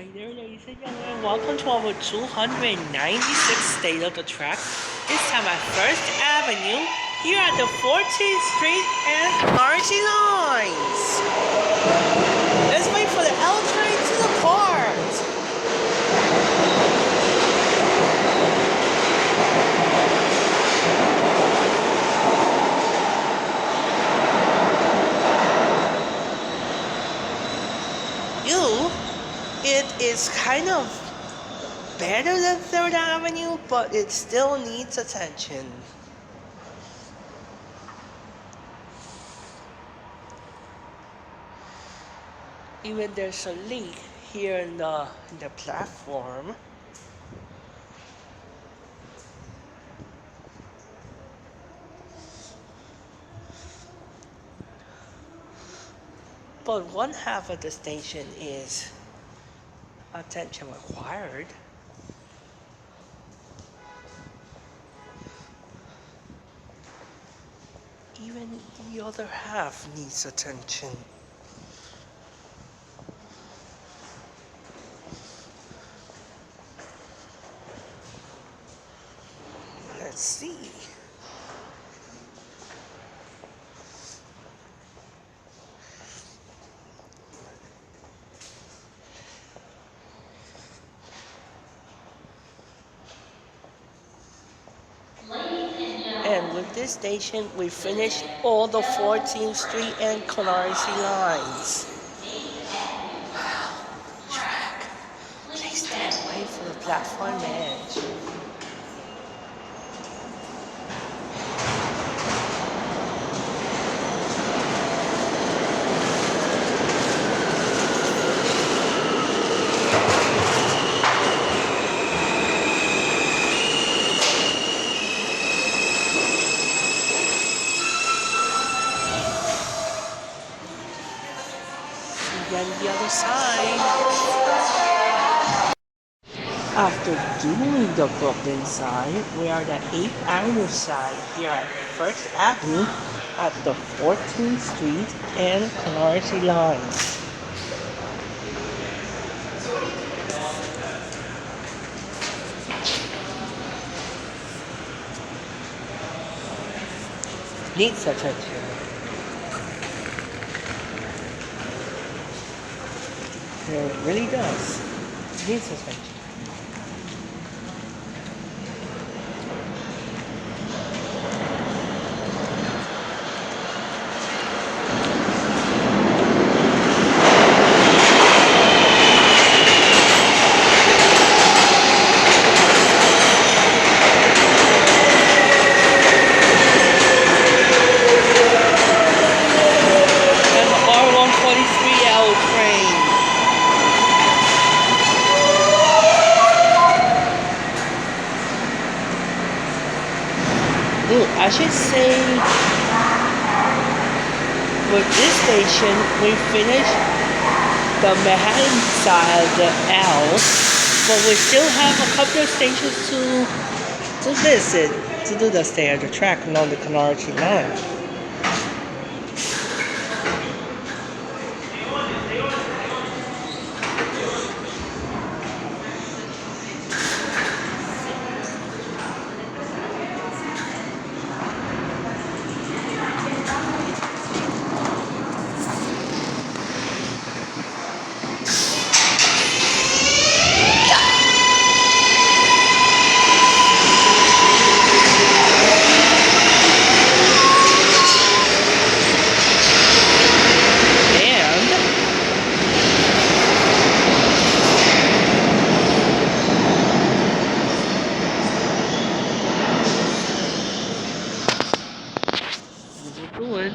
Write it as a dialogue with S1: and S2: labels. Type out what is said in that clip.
S1: Hi there, ladies and gentlemen. Welcome to our 296th state of the track. This time at First Avenue, here at the 14th Street and RT lines. Let's wait for the L train to depart. It is kind of better than 3rd Avenue, but it still needs attention. Even there's a leak here in the platform. But one half of the station is attention required. Even the other half needs attention. Let's see. And with this station, we finished all the 14th Street and Canarsie lines. Track, please stand away from the platform edge. Again, the other side. After doing the Brooklyn side, we are the 8th Avenue side here at 1st Avenue at the 14th Street and Canarsie lines. Needs attention. It really does. Needs attention. I should say, with this station, we finished the Manhattan side of the L, but we still have a couple of stations to visit, to do the stay of the track along the Canarsie line. Good.